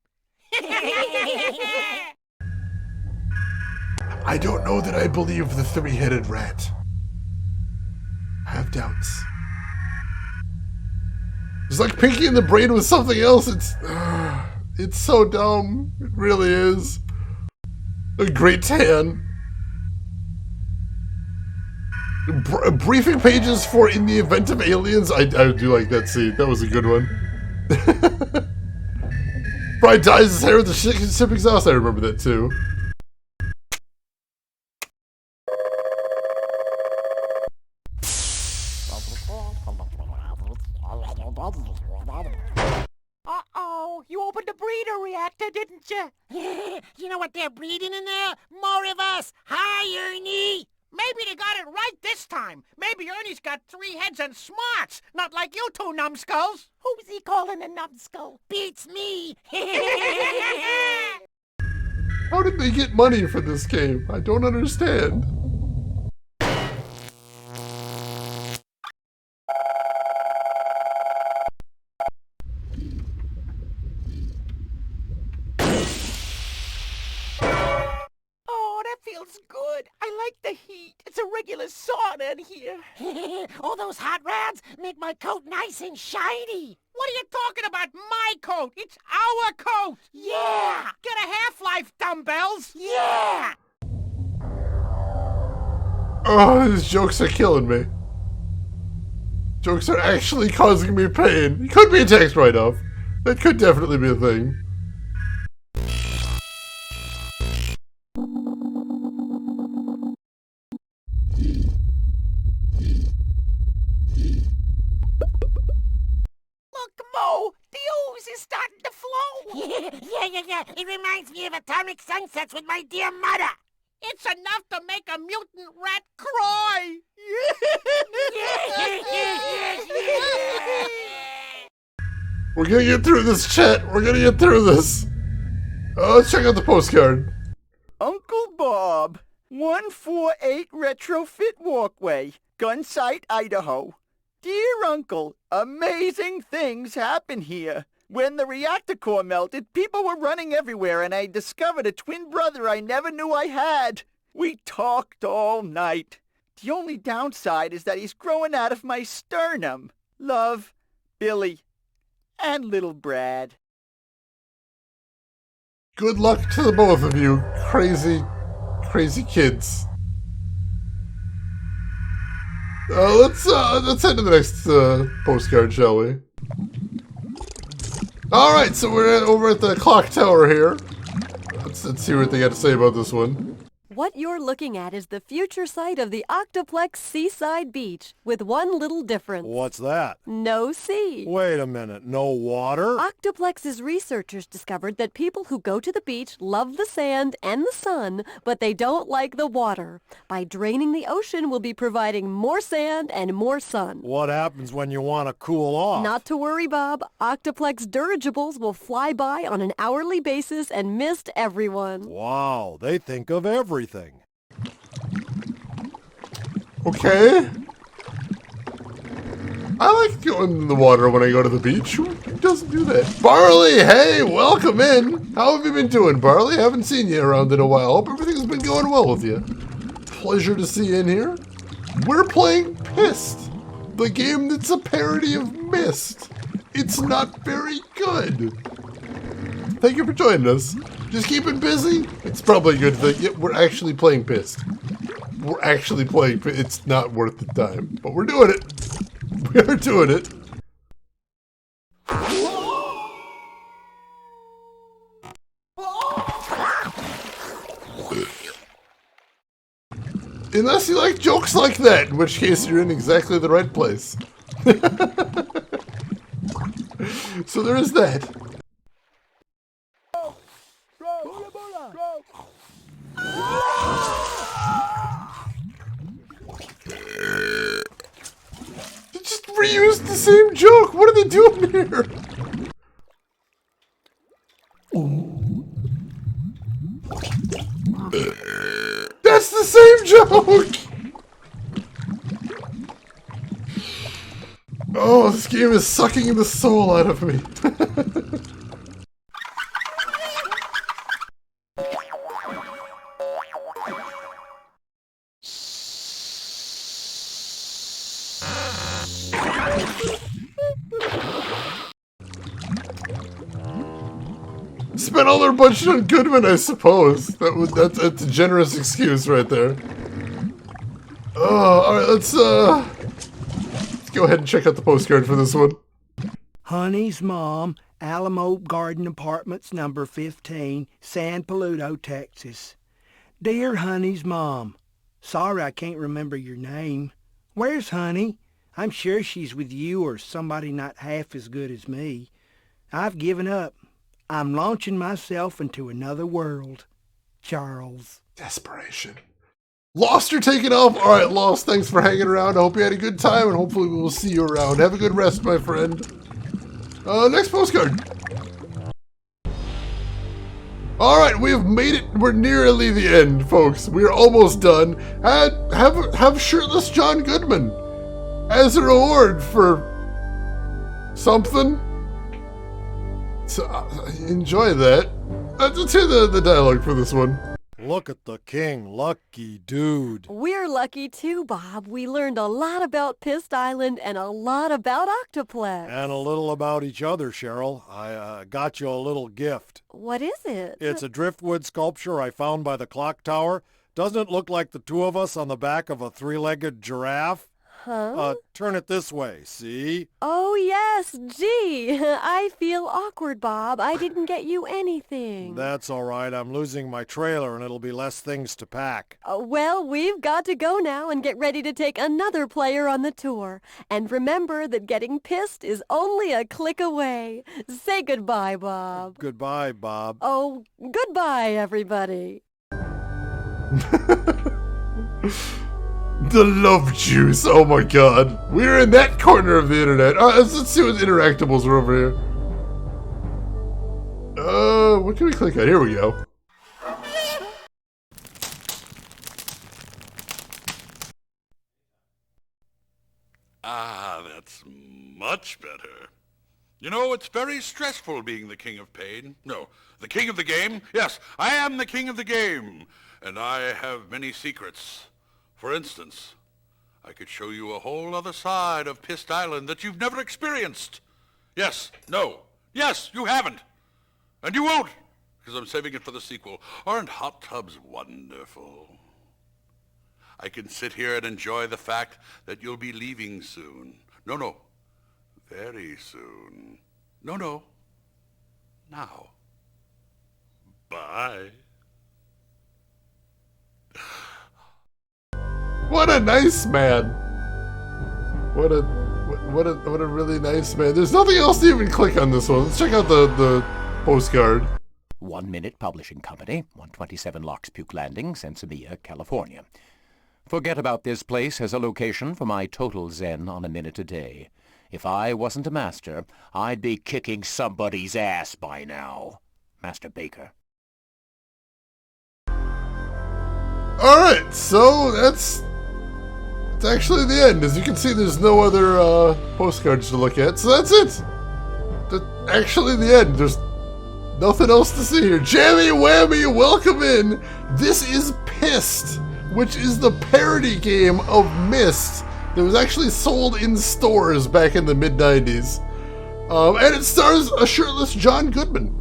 S1: I don't know that I believe the three-headed rat. I have doubts. It's like Pinky in the Brain with something else. It's so dumb. It really is. A great tan. Briefing pages for in the event of aliens. I do like that scene. That was a good one. Brian dyes his hair with the ship exhaust. I remember that too.
S15: Uh-oh, you opened the breeder reactor, didn't you? You know what they're breeding in there? More of us. Hi, Ernie. Maybe they got it right this time. Maybe Ernie's got 3 heads and smarts, not like you two numbskulls. Who's he calling a numbskull? Beats me.
S1: How did they get money for this game? I don't understand.
S15: Feels good. I like the heat. It's a regular sauna in here. All those hot rods make my coat nice and shiny. What are you talking about, my coat? It's our coat. Yeah. Get a half-life, dumbbells. Yeah.
S1: Oh, these jokes are killing me. Jokes are actually causing me pain. It could be a tax write-off. That could definitely be a thing.
S15: Is starting to flow. Yeah. It reminds me of atomic sunsets with my dear mother. It's enough to make a mutant rat cry.
S1: We're gonna get through this, chat. We're gonna get through this. Let's check out the postcard.
S17: Uncle Bob, 148 Retrofit Walkway, Gunsight, Idaho. Dear Uncle, amazing things happen here. When the reactor core melted, people were running everywhere, and I discovered a twin brother I never knew I had. We talked all night. The only downside is that he's growing out of my sternum. Love, Billy, and little Brad.
S1: Good luck to the both of you, crazy kids. Let's head to the next postcard, shall we? All right, so we're over at the clock tower here. Let's see what they got to say about this one.
S4: What you're looking at is the future site of the Octoplex Seaside Beach, with one little difference.
S13: What's that?
S4: No sea.
S13: Wait a minute, no water?
S4: Octoplex's researchers discovered that people who go to the beach love the sand and the sun, but they don't like the water. By draining the ocean, we'll be providing more sand and more sun.
S13: What happens when you want to cool off?
S4: Not to worry, Bob. Octoplex dirigibles will fly by on an hourly basis and mist everyone.
S13: Wow, they think of everything.
S1: Okay. I like going in the water when I go to the beach. Who doesn't do that? Barley, hey, welcome in. How have you been doing, Barley? Haven't seen you around in a while. Hope everything's been going well with you. Pleasure to see you in here. We're playing Pyst, the game that's a parody of Myst. It's not very good. Thank you for joining us. Just keep it busy. It's probably a good thing. Yeah, we're actually playing Pyst. We're actually playing Pyst. It's not worth the time, but we're doing it. We are doing it. Unless you like jokes like that, in which case you're in exactly the right place. So there is that. They just reused the same joke. What are they doing here? That's the same joke. Oh, this game is sucking the soul out of me. Spent all their budget on Goodman, I suppose. That's a generous excuse right there. Oh, all right, let's go ahead and check out the postcard for this one.
S14: Honey's mom, Alamo Garden Apartments, number 15, San Paludo, Texas. Dear Honey's mom, sorry I can't remember your name. Where's Honey? I'm sure she's with you or somebody not half as good as me. I've given up. I'm launching myself into another world. Charles.
S1: Desperation. Lost or taken off? All right, Lost, thanks for hanging around. I hope you had a good time, and hopefully we will see you around. Have a good rest, my friend. Next postcard. All right, we have made it. We're nearly the end, folks. We're almost done. And have shirtless John Goodman as a reward for something. So, enjoy that. Let's hear the dialogue for this one.
S13: Look at the king, lucky dude.
S4: We're lucky too, Bob. We learned a lot about Pyst Island and a lot about Octoplex.
S13: And a little about each other, Cheryl. I got you a little gift.
S4: What is it?
S13: It's a driftwood sculpture I found by the clock tower. Doesn't it look like the two of us on the back of a three-legged giraffe?
S4: Huh?
S13: Turn it this way, see?
S4: Oh, yes. Gee, I feel awkward, Bob. I didn't get you anything.
S13: That's all right. I'm losing my trailer, and it'll be less things to pack.
S4: Well, we've got to go now and get ready to take another player on the tour. And remember that getting pissed is only a click away. Say goodbye, Bob.
S13: Goodbye, Bob.
S4: Oh, goodbye, everybody.
S1: The love juice, oh my god. We're in that corner of the internet. Let's see what interactables are over here. What can we click on? Here we go.
S6: Ah, that's much better. You know, it's very stressful being the king of pain. No, the king of the game. Yes, I am the king of the game. And I have many secrets. For instance, I could show you a whole other side of Pyst Island that you've never experienced. Yes, no, yes, you haven't. And you won't, because I'm saving it for the sequel. Aren't hot tubs wonderful? I can sit here and enjoy the fact that you'll be leaving soon. No, very soon. No, now. Bye.
S1: What a nice man. What a really nice man. There's nothing else to even click on this one. Let's check out the postcard.
S16: 1 Minute Publishing Company, 127 Loxpuke Landing, Sensimilla, California. Forget about this place as a location for my total zen on a minute a day. If I wasn't a master, I'd be kicking somebody's ass by now. Master Baker.
S1: Alright, so it's actually the end. As you can see, there's no other postcards to look at, so that's it. That's actually the end. There's nothing else to see here. Jammy Whammy, welcome in. This is Pyst, which is the parody game of Myst that was actually sold in stores back in the mid-90s. And it stars a shirtless John Goodman.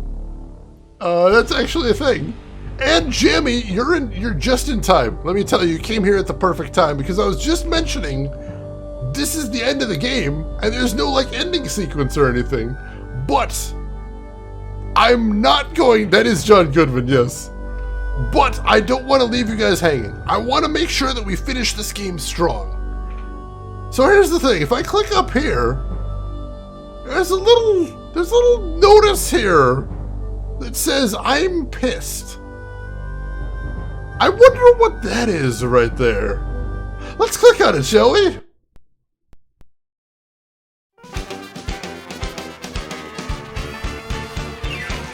S1: That's actually a thing. And Jammy, you're just in time. Let me tell you came here at the perfect time, because I was just mentioning this is the end of the game, and there's no like ending sequence or anything. But I'm not going. That is John Goodman, yes. But I don't want to leave you guys hanging. I want to make sure that we finish this game strong. So here's the thing. If I click up here, there's a little notice here that says I'm Pyst. I wonder what that is right there. Let's click on it, shall we?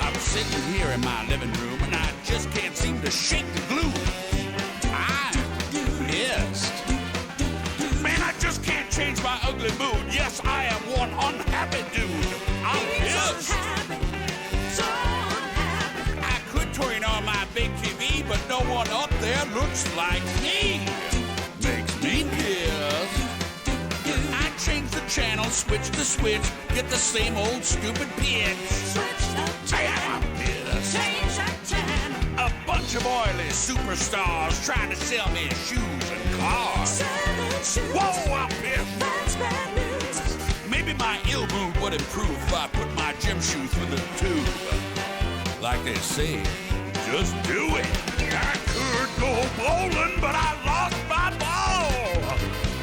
S6: I'm sitting here in my living room and I just can't seem to shake the glue. I'm pissed. Man, I just can't change my ugly mood. Yes, I am one unhappy dude. I'm pissed. I could turn on my big TV, but no one up there looks like me. Makes me pissed. I change the channel, switch the switch, get the same old stupid pitch. I'm pissed. A bunch of oily superstars trying to sell me shoes and cars. Whoa, I'm pissed. Maybe my ill mood would improve if I put my gym shoes through the tube. Like they say, just do it. I could go bowling, but I lost my ball.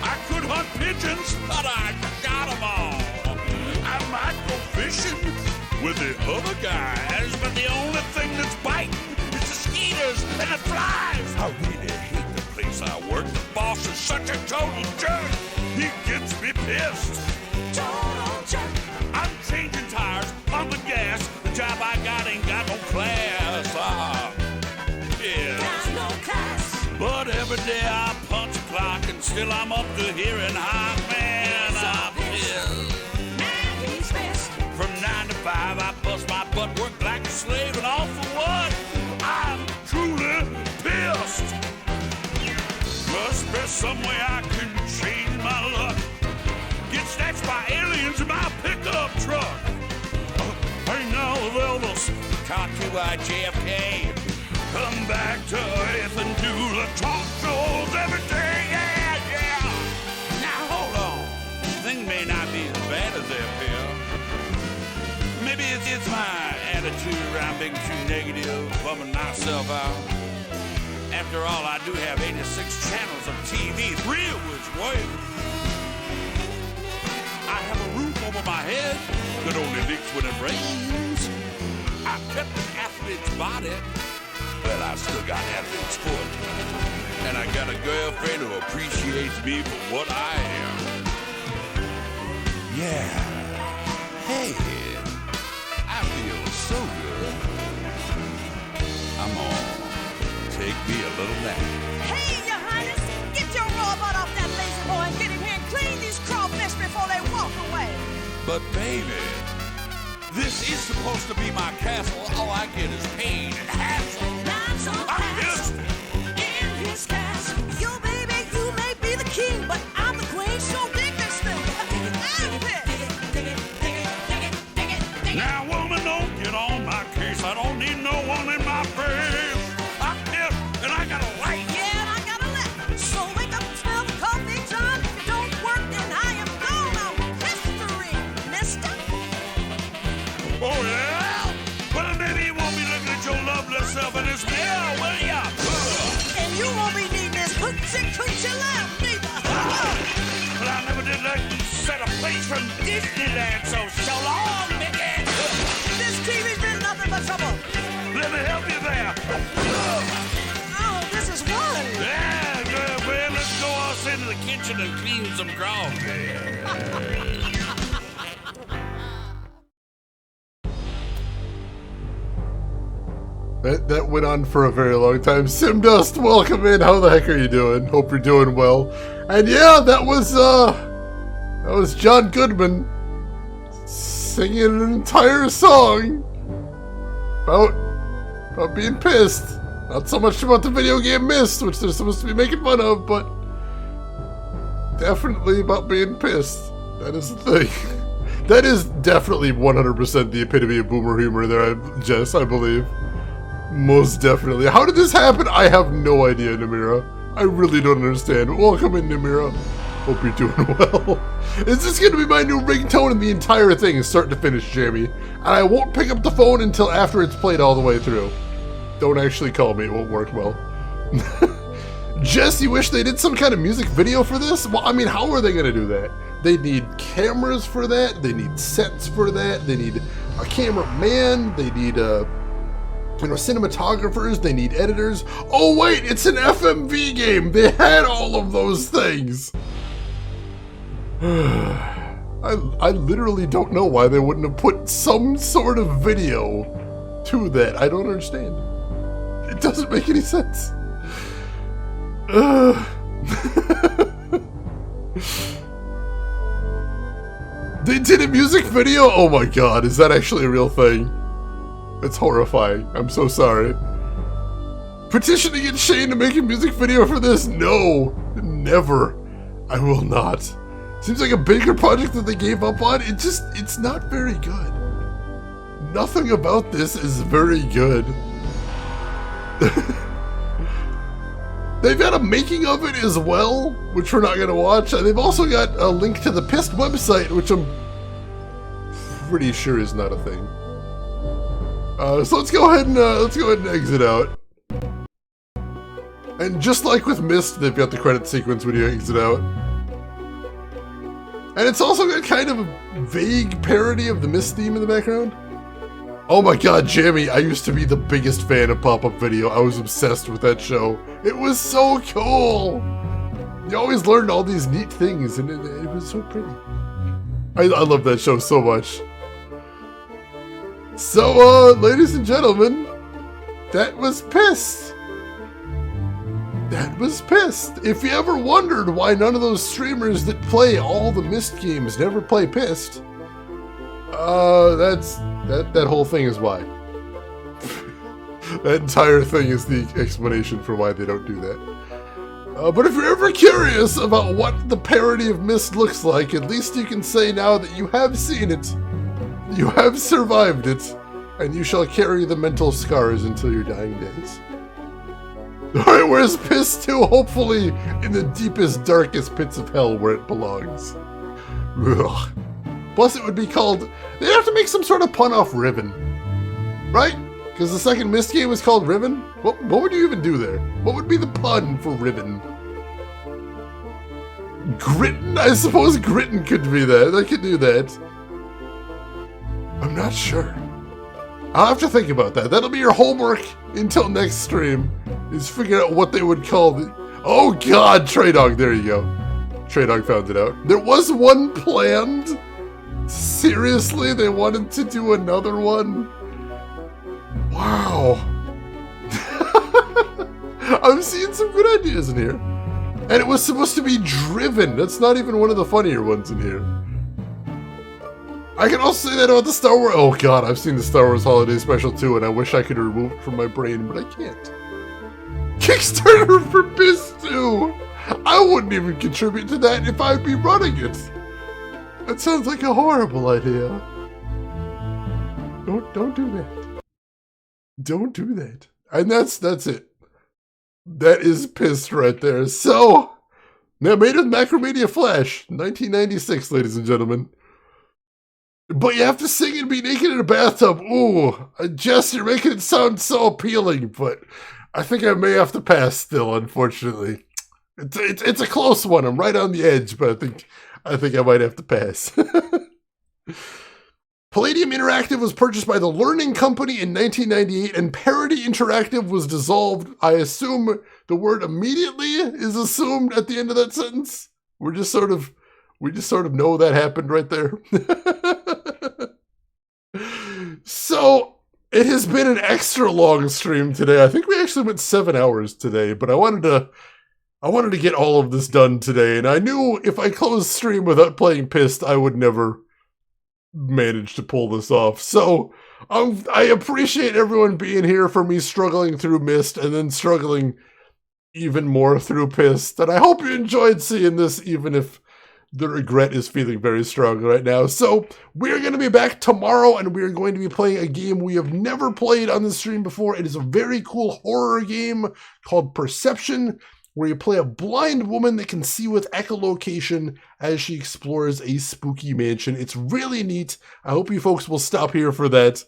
S6: I could hunt pigeons, but I shot them all. I might go fishing with the other guys, but the only thing that's biting is the mosquitoes and the flies. I really hate the place I work. The boss is such a total jerk. He gets me pissed. Total jerk. I'm changing tires, pumping gas. The job I got ain't got no class. Yeah. Got no class. But every day I punch a clock and still I'm up to here and hot. Man, I'm pissed. Man, he's pissed. From 9 to 5 I bust my butt, work like a slave, and all for what? I'm truly pissed. Must be some way I can change my luck. Get snatched by aliens in my pickup truck. Hey now, Elvis, talk to JFK. Come back to Earth and do the talk shows every day. Yeah. Now hold on. Things may not be as bad as they appear. Maybe it's my attitude around being too negative, bumming myself out. After all, I do have 86 channels of TV, 3 of which way. I have a roof over my head that only leaks when it rains. I've kept an athlete's body. Well, I've still got athlete's foot. And I got a girlfriend who appreciates me for what I am. Yeah. Hey. I feel so good. little nap.
S7: Hey, Your Highness, get your raw butt off that lazy boy and get him here and clean these crawfish before they walk away.
S6: But baby, this is supposed to be my castle. All I get is pain and hassle. I'm pissed.
S7: In his castle. You, baby, you may be the king, but I'm the queen, so dig this thing. I'm pissed.
S6: Now, woman, don't get on my case. I don't need no one in my face. I'm pissed, and I got a light.
S7: Yeah, and I got a left. So wake up and smell the coffee, John. If it don't work, then I am gone on history, mister.
S6: Oh, yeah? Well, maybe you won't be looking at your loveless self in this mirror, will ya?
S7: And you won't be needing this hoochie-coochie lamp, neither.
S6: But I never did like to set a place from Disneyland, so long, Mickey.
S7: This TV's been nothing but trouble.
S6: Let me help you there.
S7: Oh, this is one.
S6: Yeah, good. Well, let's go us into the kitchen and clean some crawfish.
S1: That went on for a very long time. Simdust, welcome in. How the heck are you doing? Hope you're doing well. And yeah, that was John Goodman singing an entire song about being pissed. Not so much about the video game Myst, which they're supposed to be making fun of, but definitely about being pissed. That is the thing. That is definitely 100% the epitome of boomer humor there, Jess, I believe. Most definitely. How did this happen? I have no idea, Namira. I really don't understand. Welcome in, Namira. Hope you're doing well. Is this going to be my new ringtone? And the entire thing is start to finish, Jamie. And I won't pick up the phone until after it's played all the way through. Don't actually call me. It won't work well. Jess, you wish they did some kind of music video for this? Well, I mean, how are they going to do that? They need cameras for that. They need sets for that. They need a cameraman. They need cinematographers, they need editors. Oh wait, it's an FMV game! They had all of those things! I literally don't know why they wouldn't have put some sort of video to that. I don't understand. It doesn't make any sense. They did a music video? Oh my god, is that actually a real thing? It's horrifying. I'm so sorry. Petition to get Shane to make a music video for this? No. Never. I will not. Seems like a bigger project that they gave up on. It's not very good. Nothing about this is very good. They've got a making of it as well, which we're not going to watch. And they've also got a link to the Pyst website, which I'm pretty sure is not a thing. So let's go ahead and exit out. And just like with Myst, they've got the credit sequence when you exit out. And it's also got kind of a vague parody of the Myst theme in the background. Oh my god, Jamie, I used to be the biggest fan of Pop-Up Video. I was obsessed with that show. It was so cool! You always learned all these neat things, and it was so pretty. I love that show so much. So, ladies and gentlemen, that was Pyst. That was Pyst. If you ever wondered why none of those streamers that play all the Myst games never play Pyst, that whole thing is why. That entire thing is the explanation for why they don't do that. But if you're ever curious about what the parody of Myst looks like, at least you can say now that you have seen it. You have survived it, and you shall carry the mental scars until your dying days. Alright, where's Pyst 2? Hopefully in the deepest, darkest pits of hell where it belongs. Ugh. Plus it would be called... They'd have to make some sort of pun off Riven. Right? Because the second Myst game was called Riven? What would you even do there? What would be the pun for Riven? Gritton? I suppose Gritton could be that. I could do that. I'm not sure. I'll have to think about that. That'll be your homework until next stream, is figure out what they would call the... Oh god, Trey Dog, there you go. Trey Dog found it out. There was one planned. Seriously, they wanted to do another one? Wow. I'm seeing some good ideas in here. And it was supposed to be driven. That's not even one of the funnier ones in here. I can also say that about the Star Wars. Oh god, I've seen the Star Wars Holiday Special too, and I wish I could remove it from my brain, but I can't. Kickstarter for Pyst 2! I wouldn't even contribute to that if I'd be running it. That sounds like a horrible idea. Don't do that. Don't do that. And that's it. That is Pyst right there. So, now made with Macromedia Flash, 1996, ladies and gentlemen. But you have to sing and be naked in a bathtub. Ooh, Jess, you're making it sound so appealing, but I think I may have to pass still, unfortunately. It's a close one. I'm right on the edge, but I think I might have to pass. Palladium Interactive was purchased by the Learning Company in 1998, and Parody Interactive was dissolved. I assume the word immediately is assumed at the end of that sentence. We just sort of know that happened right there. So, it has been an extra long stream today. I think we actually went 7 hours today, but I wanted to get all of this done today, and I knew if I closed stream without playing Pyst, I would never manage to pull this off. So, I appreciate everyone being here for me struggling through Myst and then struggling even more through Pyst, and I hope you enjoyed seeing this, even if the regret is feeling very strong right now. So, we are going to be back tomorrow, and we are going to be playing a game we have never played on the stream before. It is a very cool horror game called Perception, where you play a blind woman that can see with echolocation as she explores a spooky mansion. It's really neat. I hope you folks will stop here for that.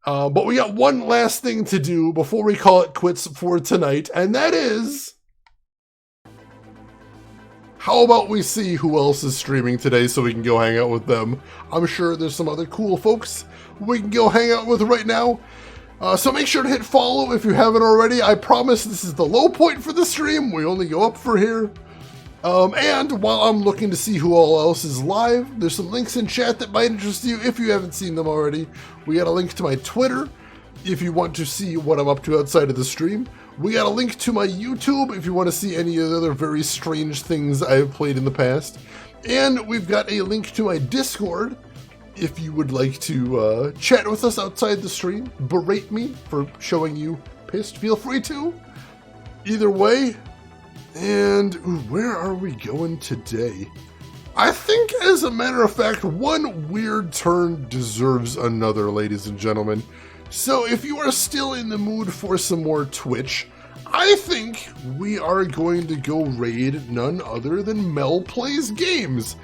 S1: But we got one last thing to do before we call it quits for tonight, and that is... how about we see who else is streaming today so we can go hang out with them? I'm sure there's some other cool folks we can go hang out with right now. So make sure to hit follow if you haven't already. I promise this is the low point for the stream. We only go up for here. And while I'm looking to see who all else is live, there's some links in chat that might interest you if you haven't seen them already. We got a link to my Twitter if you want to see what I'm up to outside of the stream. We got a link to my YouTube if you want to see any of the other very strange things I've played in the past. And we've got a link to my Discord if you would like to chat with us outside the stream. Berate me for showing you Pyst. Feel free to. Either way. And where are we going today? I think, as a matter of fact, one weird turn deserves another, ladies and gentlemen. So if you are still in the mood for some more Twitch, I think we are going to go raid none other than Mel Plays Games,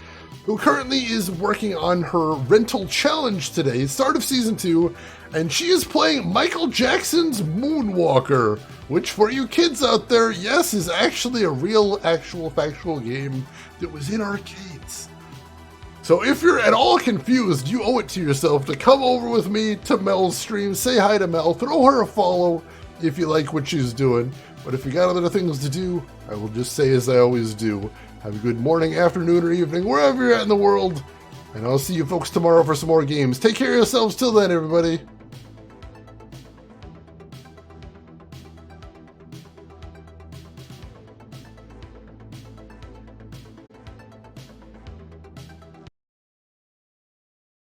S1: who currently is working on her rental challenge today, start of Season 2, and she is playing Michael Jackson's Moonwalker, which for you kids out there, yes, is actually a real, actual, factual game that was in arcades. So if you're at all confused, you owe it to yourself to come over with me to Mel's stream, say hi to Mel, throw her a follow if you like what she's doing. But if you got other things to do, I will just say as I always do, have a good morning, afternoon, or evening, wherever you're at in the world, and I'll see you folks tomorrow for some more games. Take care of yourselves till then, everybody.